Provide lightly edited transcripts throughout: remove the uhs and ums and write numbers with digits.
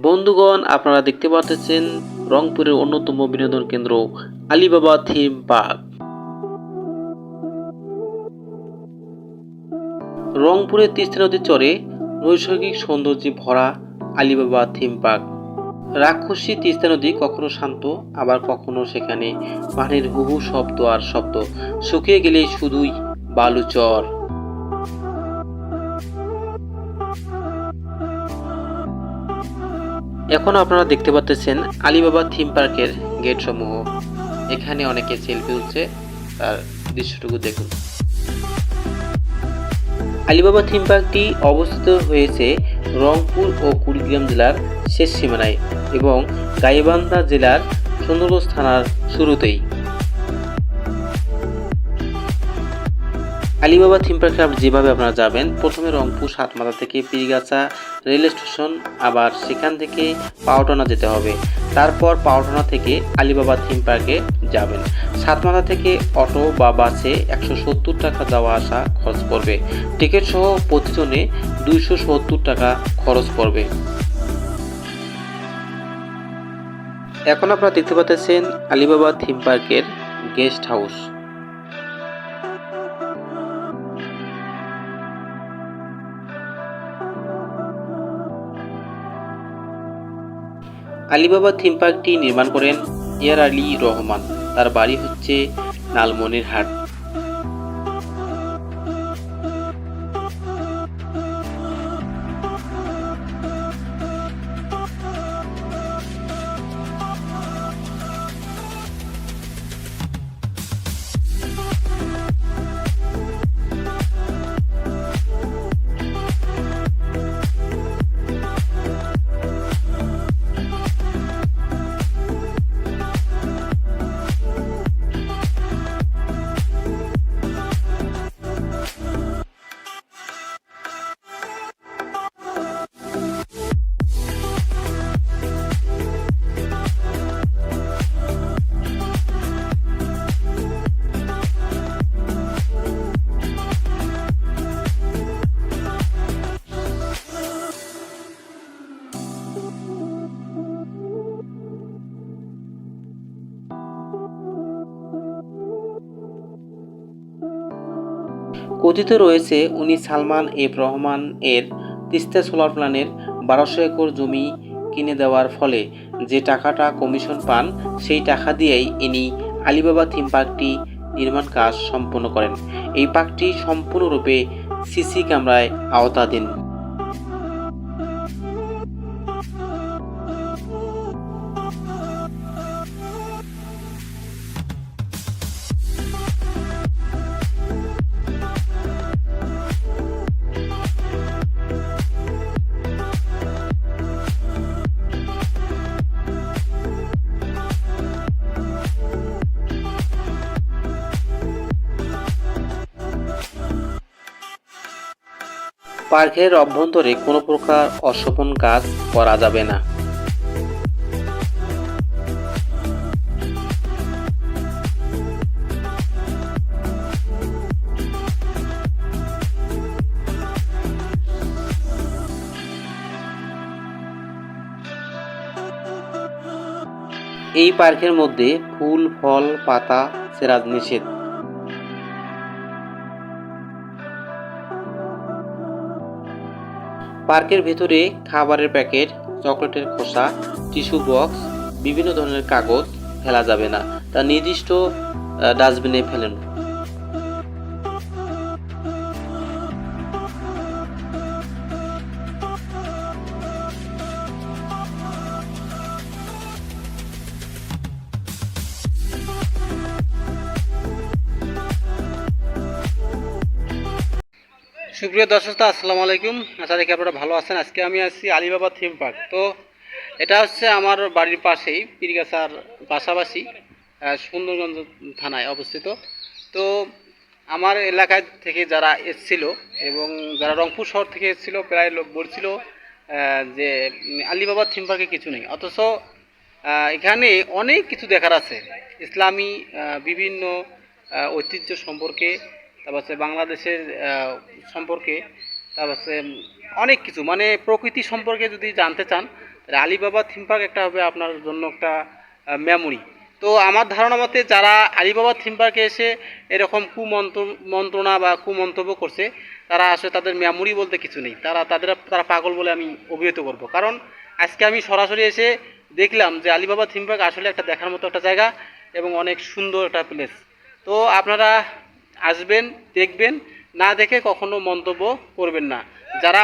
বন্ধুগণ, আপনারা দেখতে পাচ্ছেন রংপুরের অন্যতম বিনোদন কেন্দ্র আলিবাবা থিম পার্ক। রংপুরের তিস্তা নদীর চরে নৈসর্গিক সৌন্দর্যে ভরা আলিবাবা থিম পার্ক। রাক্ষসী তিস্তা নদী কখনো শান্ত, আবার কখনো সেখানে পানির হুহু শব্দ আর শব্দ। শুকিয়ে গেলে শুধুই বালুচর। এখন আপনারা দেখতে পাচ্ছেন আলিবাবা থিম পার্কের গেট সমূহ। এখানে অনেকে সেলফি তুলছে, তার দৃশ্যটুকু দেখুন। আলিবাবা থিম পার্কটি অবস্থিত হয়েছে রংপুর ও কুড়িগ্রাম জেলার শেষ সীমানায় এবং গাইবান্ধা জেলার সুন্দরগঞ্জ থানার শুরুতেই। আলিবাবা থিম পার্কে যেভাবে আপনারা যাবেন, প্রথমে রংপুর সাতমাথা থেকে পীরগাছা রেল স্টেশন, আবার সেখান থেকে পাওটানা যেতে হবে। তারপর পাওটানা থেকে আলিবাবা থিম পার্কে যাবেন। সাতমাথা থেকে অটো বা বাসে 170 টাকা যাওয়া আসা খরচ পড়বে। টিকিট সহ প্রতিজনে 270 টাকা খরচ পড়বে। এখন আপনারা দেখতে পাচ্ছেন আলিবাবা থিম পার্কের গেস্ট হাউস। আলিবাবা থিম পার্কটি নির্মাণ করেন এআর আলী রহমান। তার বাড়ি হচ্ছে লালমনিরহাট। কথিত রয়েছে উনি সালমান এফ রহমান এর তিস্তা সোলার প্ল্যান্টের 1200 একর জমি কিনে দেওয়ার ফলে যে টাকাটা কমিশন পান, সেই টাকা দিয়েই ইনি আলিবাবা থিম পার্কটি নির্মাণ কাজ সম্পন্ন করেন। এই পার্কটি সম্পূর্ণরূপে সিসি ক্যামেরায় আওতাধীন। পার্কের অভ্যন্তরে কোনো প্রকার অশোভন কাজ করা যাবে না। এই পার্কের মধ্যে ফুল, ফল, পাতা ছেঁড়া নিষেধ। পার্কের ভেতরে খাবারের প্যাকেট, চকলেটের খোসা, টিস্যু বক্স, বিভিন্ন ধরনের কাগজ ফেলা যাবে না, তা নির্দিষ্ট ডাস্টবিনে ফেলেন। সুপ্রিয় দর্শক, আসসালামু আলাইকুম। আশা দেখি আপনারা ভালো আছেন। আজকে আমি আছি আলিবাবা থিম পার্ক। তো এটা হচ্ছে আমার বাড়ির পাশেই, পীরগাছার পাশাপাশি সুন্দরগঞ্জ থানায় অবস্থিত। তো আমার এলাকায় থেকে যারা এসছিল এবং যারা রংপুর শহর থেকে এসেছিলো, প্রায় লোক বলছিল যে আলিবাবা থিম পার্কে কিছু নেই, অথচ এখানে অনেক কিছু দেখার আছে। ইসলামী বিভিন্ন ঐতিহ্য সম্পর্কে, তারপর হচ্ছে বাংলাদেশের সম্পর্কে, তারপর হচ্ছে অনেক কিছু, মানে প্রকৃতি সম্পর্কে যদি জানতে চান আলিবাবা থিম পার্ক একটা হবে আপনার জন্য একটা মেমোরি। তো আমার ধারণা মতে যারা আলিবাবা থিম পার্কে এসে এরকম মন্ত্রণা বা কুমন্তব্য করছে, তারা আসলে তাদের মেমোরি বলতে কিছু নেই, তারা পাগল বলে আমি অভিহিত করব। কারণ আজকে আমি সরাসরি এসে দেখলাম যে আলিবাবা থিম পার্ক আসলে একটা দেখার মতো একটা জায়গা এবং অনেক সুন্দর একটা প্লেস। তো আপনারা আসবেন, দেখবেন, না দেখে কখনো মন্তব্য করবেন না। যারা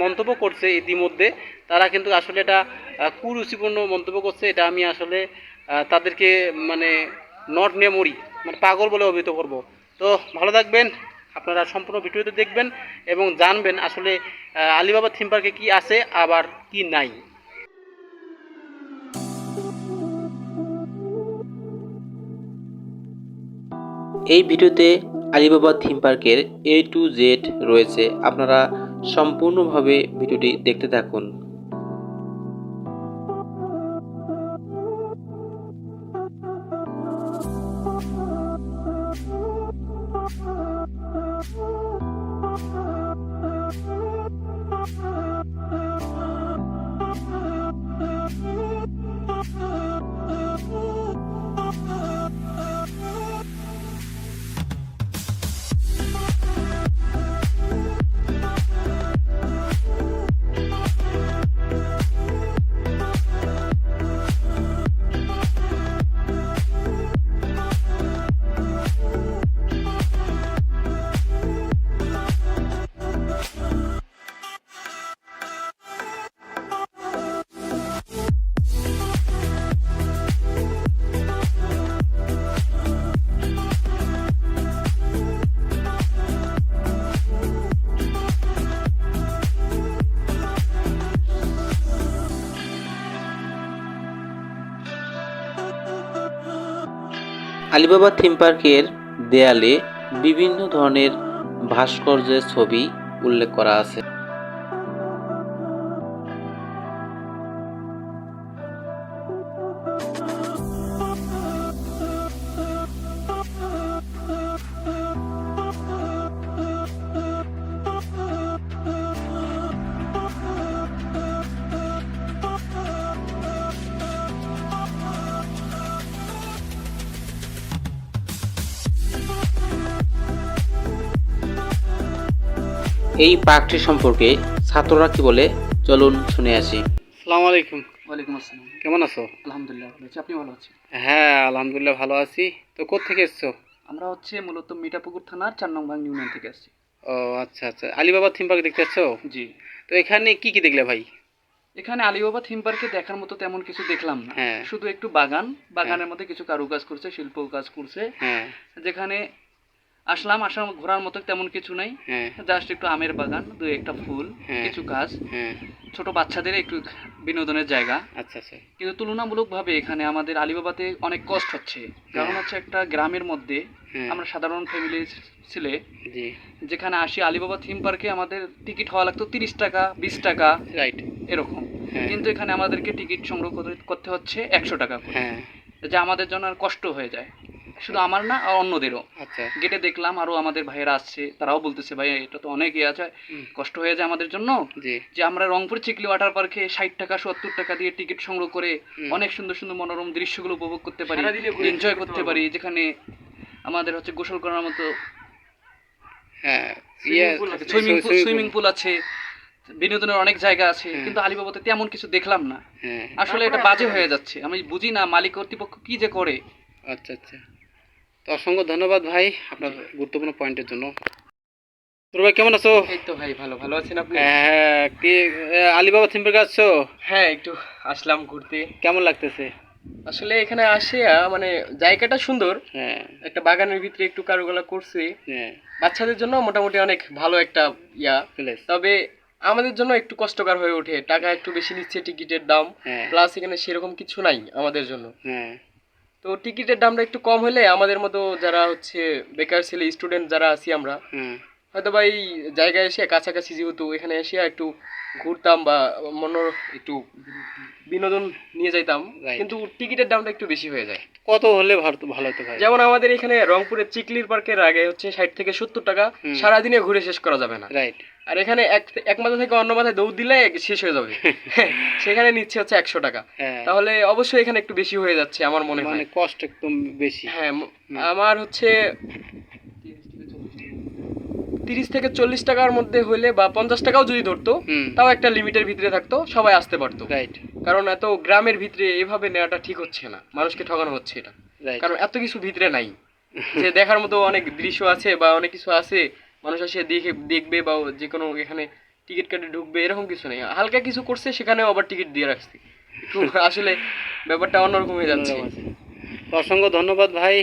মন্তব্য করছে ইতিমধ্যে, তারা কিন্তু আসলে এটা কুরুচিপূর্ণ মন্তব্য করছে। এটা আমি আসলে তাদেরকে মানে নট মেমোরি মানে পাগল বলে অভিহিত করব। তো ভালো থাকবেন, আপনারা সম্পূর্ণ ভিডিওতে দেখবেন এবং জানবেন আসলে আলিবাবা থিম পার্কে কী আছে আবার কি নাই। এই ভিডিওতে আলিবাবা থিম পার্কের A to Z রয়েছে, আপনারা সম্পূর্ণভাবে ভিডিওটি দেখতে থাকুন। আলিবাবা থিম পার্কের দেয়ালে বিভিন্ন ধরনের ভাস্কর্যের ছবি উল্লেখ করা আছে। এই পার্কটি সম্পর্কে ছাত্ররা কি বলে, চলুন শুনে আসি। আসসালামু আলাইকুম। ওয়ালাইকুম আসসালাম। কেমন আছো? আলহামদুলিল্লাহ ভালো আছি, আপনি ভালো আছেন? হ্যাঁ, আলহামদুলিল্লাহ ভালো আছি। তো কোত্থেকে এসছো? আমরা মূলত মিঠাপুকুর থানার 4 নং ভাং ইউনিয়ন থেকে আসছি। ও আচ্ছা আচ্ছা, আলিবাবা থিম পার্ক দেখতে আসছো? জি। তো এখানে কি কি দেখলে ভাই? এখানে আলিবাবা থিম পার্কে দেখার মতো তেমন কিছু দেখলাম না। হ্যাঁ। শুধু একটু বাগানের মধ্যে কিছু কারুকাজ করছে, শিল্প কাজ করছে। হ্যাঁ। যেখানে আসার ঘোরার মতো তেমন কিছু নাই। হ্যাঁ। জাস্ট একটু আমের বাগান, দুই একটা ফুল, হ্যাঁ। কিছু গাছ, হ্যাঁ। ছোট বাচ্চাদের একটু বিনোদনের জায়গা। আচ্ছা আচ্ছা। কিন্তু তুলনামূলকভাবে এখানে আমাদের আলিবাবাতে অনেক কষ্ট হচ্ছে। কারণ হচ্ছে একটা গ্রামের মধ্যে আমরা সাধারণ ফ্যামিলি ছেলে, জি, যেখানে আসি আলিবাবা থিম পার্কে আমাদের টিকিট হওয়া লাগতো 30 টাকা, 20 টাকা, রাইট, এরকম। কিন্তু এখানে আমাদেরকে টিকিট সংগ্রহ করতে হচ্ছে 100 টাকা করে। হ্যাঁ, যা আমাদের জন্য আর কষ্ট হয়ে যায়, শুধু আমার না আর অন্যদেরও। আচ্ছা, গেটে দেখলাম আরো আমাদের ভাইয়েরা আসছে, তারাও বলতেছে ভাই এটা তো অনেক আছে, কষ্ট হয়ে যায় আমাদের জন্য। জি, যে আমরা রংপুর চিকলি ওয়াটার পার্কে 60 টাকা 70 টাকা দিয়ে টিকিট সংগ্রহ করে অনেক সুন্দর সুন্দর মনোরম দৃশ্যগুলো উপভোগ করতে পারি, এনজয় করতে পারি, যেখানে আমাদের হচ্ছে গোসল করার মতো হ্যাঁ, সুইমিং পুল আছে, বিনোদনের অনেক জায়গা আছে। কিন্তু আলিবাবাতে তেমন কিছু দেখলাম না। আসলে এটা বাজে হয়ে যাচ্ছে, আমি বুঝি না মালিক কর্তৃপক্ষ কি যে করে। আচ্ছা আচ্ছা, তো অসংখ্য ধন্যবাদ ভাই আপনার গুরুত্বপূর্ণ পয়েন্টের জন্য। তোর ভাই কেমন আছো? এই তো ভাই ভালো ভালো আছেন আপনি? হ্যাঁ, কি আলিবাবা থিম পার্কে আসছো? হ্যাঁ, একটু আসলাম ঘুরতে। কেমন লাগতেছে? আসলে এখানে আসে মানে জায়গাটা সুন্দর। হ্যাঁ, একটা বাগানের ভিতরে একটু কারুকলা করছে। হ্যাঁ, বাচ্চাদের জন্য মোটামুটি অনেক ভালো একটা প্লেস। তবে আমাদের জন্য একটু কষ্টকর হয়ে ওঠে, টাকা একটু বেশি নিচ্ছে টিকিটের দাম, প্লাস এখানে সেরকম কিছু নাই আমাদের জন্য। হ্যাঁ, তো টিকিটের দামটা একটু কম হলে আমাদের মতো যারা হচ্ছে বেকার ছেলে স্টুডেন্ট যারা আছি আমরা, হয়তো বা এই জায়গায় এসে কাছাকাছি যেহেতু এখানে এসে একটু ঘুরতাম বা একটু বিনোদন নিয়ে যাইতাম, কিন্তু টিকিটের দামটা একটু বেশি হয়ে যায়। কত হলে ভালো হতো ভাই? যেমন আমাদের এখানে রংপুরের চিকলির পার্কের আগে হচ্ছে 60 থেকে 70 টাকা, সারাদিনে ঘুরে শেষ করা যাবে না। রাইট। আর এখানে এক মাথা থেকে অন্য মাথায় দৌড় দিলে শেষ হয়ে যাবে। সেখানে নিচ্ছে হচ্ছে 100 টাকা। হ্যাঁ তাহলে অবশ্যই এখানে একটু বেশি হয়ে যাচ্ছে আমার মনে হয়। মানে কষ্ট একদম বেশি। হ্যাঁ আমার হচ্ছে 30 থেকে 40 টাকার মধ্যে হইলে বা 50 টাকাও যদি ধরতো তাও একটা লিমিটের ভিতরে থাকতো, সবাই আসতে পারতো। রাইট কারণ এত গ্রামের ভিতরে এভাবে নেওয়াটা ঠিক হচ্ছে না, মানুষকে ঠকানো হচ্ছে এটা। রাইট। কারণ এত কিছু ভিতরে নাই যে দেখার মতো অনেক দৃশ্য আছে বা অনেক কিছু আছে, মানুষ এসে দেখবে বা যে কোনো এখানে টিকিট কেটে ঢুকবে এরকম কিছু নেই। হালকা কিছু করছে সেখানেও আবার টিকিট দিয়ে রাখছে, একটু আসলে ব্যাপারটা অন্যরকম হয়ে যাচ্ছে। অসংখ্য ধন্যবাদ ভাই।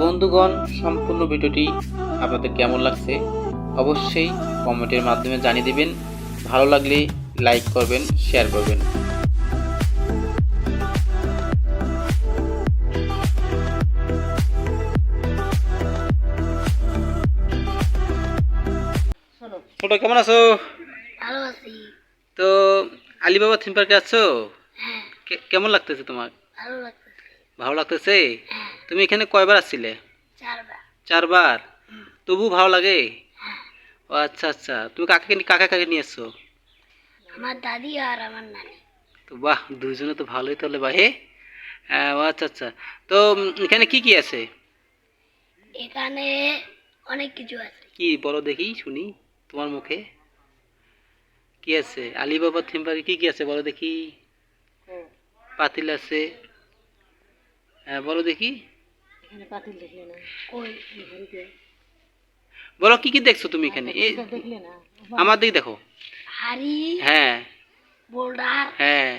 বন্ধুগণ, সম্পূর্ণ ভিডিওটি আপনাদের কেমন লাগছে অবশ্যই কমেন্টের মাধ্যমে জানিয়ে দিবেন। ভালো লাগলে লাইক করবেন, শেয়ার করবেন। ছোট কেমন আছো? ভালো আছি। তো আলিবাবা থিম পার্কে আছো? হ্যাঁ কেমন লাগতেছে তোমার? ভালো লাগতেছে। ভালো লাগতেছে? হ্যাঁ তুমি এখানে কয়বার আসছিলে? 4 বার। 4 বার? হুম। তবু ভালো লাগে? হ্যাঁ ও আচ্ছা আচ্ছা, তুমি কাকে নিয়ে এসছো? আমার দাদি আর আমার নানি। তো বাহ, দুইজনে তো ভালোই তাহলে ভাই। হ্যাঁ ও আচ্ছা আচ্ছা। তো এখানে কি কি আছে? এখানে অনেক কিছু আছে। কি বলো দেখি, শুনি তোমার মুখে। কি আছে আলিবাবা থিম পার্কে, কি কি আছে বলো দেখি? পাতিল আছে, হ্যাঁ বলো দেখি। এখানে পাতিল দেখলে না? কই? বলো কি কি দেখছো তুমি এখানে? দেখলে না? আমার দিকে দেখো। হাড়ি, হ্যাঁ বোল্ডার, হ্যাঁ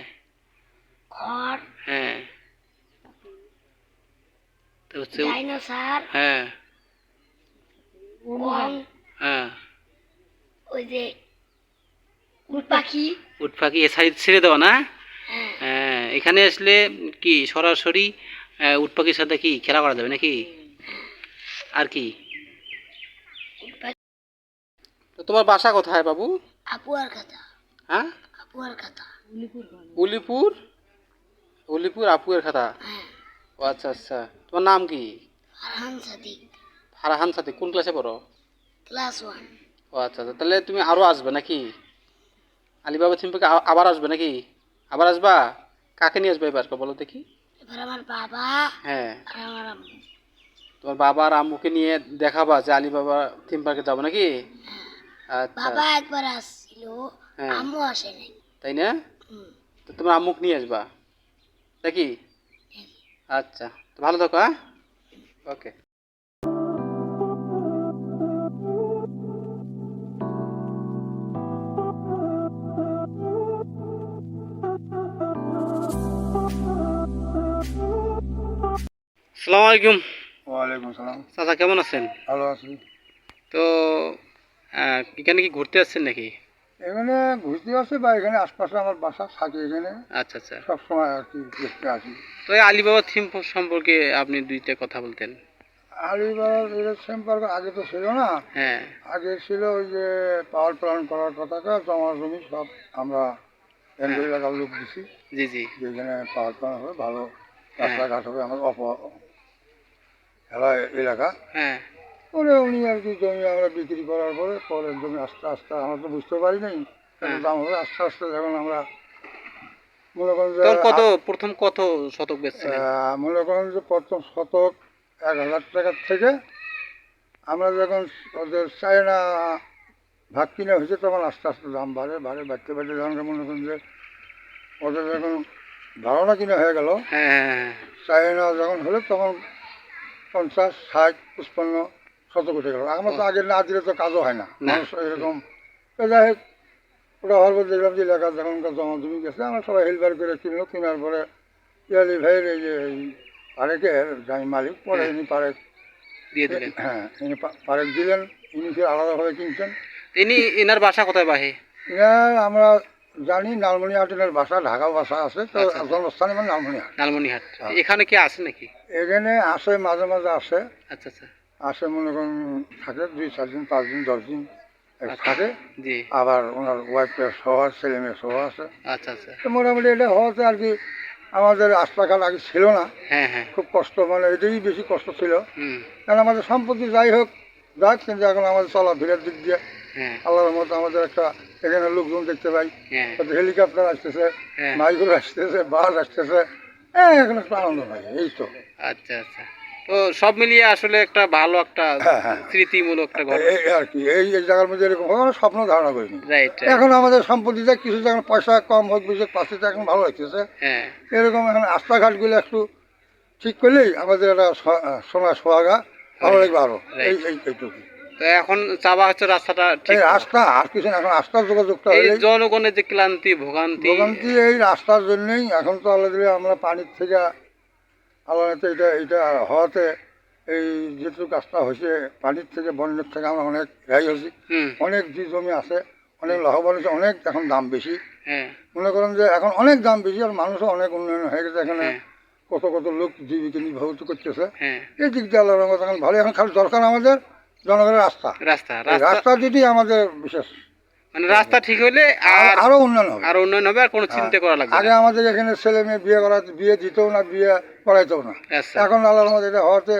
খড়, হ্যাঁ। তো হচ্ছে ডাইনোসর, হ্যাঁ ওং, হ্যাঁ। ওই যে উট পাখি। উট পাখি এ সাইড ছেড়ে দেওয়া না? হ্যাঁ হ্যাঁ, এখানে আসলে কি সরাসরি উট পাখির সাথে কি খেলা করা যাবে নাকি? আর কি? উট পাখি। তো তোমার বাসা কোথায় বাবু? আপুয়ার খাতা। হ্যাঁ আপুয়ার খাতা। উলিপুর। উলিপুর আপুয়ের খাতা। হ্যাঁ ও আচ্ছা আচ্ছা। তোমার নাম কি? ফারহান সাদিক। ফারহান সাথে কোন ক্লাসে পড়ো? ক্লাস 1। ও আচ্ছা আচ্ছা, তাহলে তুমি আরও আসবে নাকি আলিবাবা থিম পার্কে? আবার আসবে নাকি? আবার আসবা? কাকে নিয়ে আসবে এবার বলো দেখি? এবার আমার বাবা হ্যাঁ, আর আমার আম্মু। তোমার বাবা আর আম্মুকে নিয়ে দেখাবা যে আলিবাবা থিম পার্কে যাবো নাকি? আচ্ছা বাবা একবার আসছিল, হ্যাঁ। আম্মু আসে নাই। তাই না? হুম। তো তোমার আম্মুকে নিয়ে আসবা নাকি? আচ্ছা, তো ভালো থাকো। হ্যাঁ, ওকে। আসসালামু আলাইকুম। ওয়ালাইকুম সালাম। চাচা কেমন আছেন? ভালো আছি। তো এখানে কি ঘুরতে আসছেন নাকি? এখানে ঘুরতে আসে বা এখানে আশপাশে আমার বাসা থাকে, এখানে আচ্ছা আচ্ছা। সবসময় আর কি দেখতে আসি। তো এই আলিবাবা থিম সম্পর্কে আপনি দুইটা কথা বলতেন। আলিবাবার এটা সম্পর্কে আগে তো ছিল না। হ্যাঁ আগে ছিল ওই যে পাওয়ার প্ল্যান্ট করার কথাটা, জমা জমি সব আমরা এনজিও এলাকার লোক দিছি, জি জি যেখানে পাওয়ার প্ল্যান্ট হবে, ভালো হ্যাঁ রাস্তাঘাট হবে, আমার খেলা এলাকা। হ্যাঁ পরে উনি আর কি জমি আমরা বিক্রি করার পরে পরের জমি আস্তে আস্তে আমরা তো বুঝতে পারি নাই হ্যাঁ। দাম হবে, আস্তে আস্তে যখন আমরা মনে করেন যে তখন প্রথম কত শতক বেচছিলেন? মনে করেন যে প্রথম শতক 1,000 টাকার থেকে আমরা যখন ওদের চায়না ভাগ কিনে হয়েছে তখন আস্তে আস্তে দাম বাড়ে বাড়তে বাড়তে যখন মনে করেন যে ওদের যখন ধারণা কিনে হয়ে গেল, হ্যাঁ হ্যাঁ চায়না যখন হলো তখন 50, 60, 55 শতক উঠে গেল। আমরা তো আগে না দিলে তো কাজও হয় না, মানুষ এরকম। তো যাই হোক, ওটা হওয়ার পর দেখলাম যে এলাকা যখন জমা জমি গেছে, আমরা সবাই হেলবার করে কিনলো। কেনার পরে ইয়ালি ভাইয়ের এই যে পারেকে যাই মালিক, পরে ইনি পারেক দিয়ে দিলেন। হ্যাঁ ইনি পারেক দিলেন, ইনি ফির আলাদাভাবে কিনছেন। তিনি এনার বাসা কোথায় বাহে? এর আমরা জানি লালমনিহাটের বাসা, ঢাকা বাসা আছে, তো আচ্ছা, আচ্ছা। জন্মস্থানে মানে লালমনিহাট। লালমনিহাট। হ্যাঁ। এখানে কি আছে নাকি? এখানে আসে মাঝে মাঝে আসে, আচ্ছা আচ্ছা আসে মনে করেন থাকে 2-4 দিন 5 দিন 10 দিন আচ্ছা। থাকে। জি। আবার ওনার ওয়াইফের সহ ছেলে মেয়ে সহ আছে। আচ্ছা আচ্ছা। তো মোটামুটি এটা হওয়াতে আর কি আমাদের রাস্তাঘাট আগে ছিল না, হ্যাঁ হ্যাঁ। খুব কষ্ট, মানে এটাই বেশি কষ্ট ছিল। হুম। কারণ আমাদের সম্পত্তি যাই হোক যাক, কিন্তু এখন আমাদের চলাফেরার দিক দিয়ে হ্যাঁ আল্লাহর মতো আমাদের একটা এখানে লোকজন দেখতে পাই, হ্যাঁ হেলিকপ্টার আসতেছে, হ্যাঁ। মাইক্রো আসতেছে, বাস আসতেছে, এখন একটু আনন্দ পাই, এই তো। আচ্ছা আচ্ছা। তো সব মিলিয়ে আসলে একটা ভালো একটা হ্যাঁ, হ্যাঁ। স্মৃতিমূলক একটা ঘটনা। এই আর কি, এই এই জায়গার মধ্যে এরকম কখনো স্বপ্ন ধারণা করিনি। রাইট। এখন আমাদের সম্পত্তিতে কিছু যখন পয়সা কম হোক বেশি পাচ্ছে, তো এখন ভালো হইতেছে। হ্যাঁ এরকম এখন রাস্তাঘাটগুলো একটু ঠিক করলেই আমাদের একটা সোনা সোহাগা ভালো লাগবে আরো, এই এইটুকু। তো এখন চাওয়া হচ্ছে রাস্তাটা ঠিক এই করা। রাস্তা আর কিছু না, এখন রাস্তার যোগাযোগটা এই হলেই জনগণের যে ক্লান্তি ভোগান্তি। ভোগান্তি এই রাস্তার জন্যই। এখন তো আল্লাহ দিলে আমরা পানির থেকে আল্লাহ এটা এটা হওয়াতে এই যেটুকু কাজটা হয়েছে, পানির থেকে বন্যার থেকে আমরা অনেক রেহাই হয়েছি। হুম। অনেক যে জমি আছে অনেক লাভবান হয়েছে, অনেক এখন দাম বেশি। হ্যাঁ মনে করেন যে এখন অনেক দাম বেশি, আর মানুষও অনেক উন্নয়ন হয়ে গেছে এখানে। হ্যাঁ কত কত লোক জীবিকা নির্বাহিত করতেছে, হ্যাঁ। এই দিক দিয়ে আল্লাহর রহমতে এখন ভালো। এখন খালি দরকার আমাদের জনগণের রাস্তা। রাস্তা এই রাস্তা রাস্তা যদি আমাদের বিশেষ মানে রাস্তা ঠিক হইলে আর আরো উন্নয়ন হবে। আর উন্নয়ন হবে, আর কোনো চিন্তা করা লাগবে আগে না। আমাদের এখানে ছেলে মেয়ে বিয়ে করা, বিয়ে দিতেও না, বিয়ে করাইতেও না। আচ্ছা। এখন আল্লাহর রহমতে এটা হওয়াতে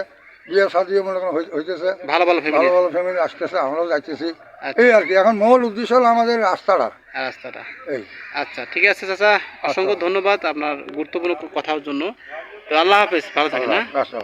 বিয়ে শাদী মনে করেন হইতেছে, ভালো ভালো ফ্যামিলি ভালো ভালো ফ্যামিলি আসতেছে, আমরাও যাইতেছি। আচ্ছা। এই আর কি, এখন মূল উদ্দেশ্য হলো আমাদের রাস্তাটা রাস্তাটা। এই। আচ্ছা ঠিক আছে চাচা, অসংখ্য ধন্যবাদ আপনার গুরুত্বপূর্ণ কথার জন্য। তো আল্লাহ হাফেজ, ভালো থাকেন। হ্যাঁ। রাস্তা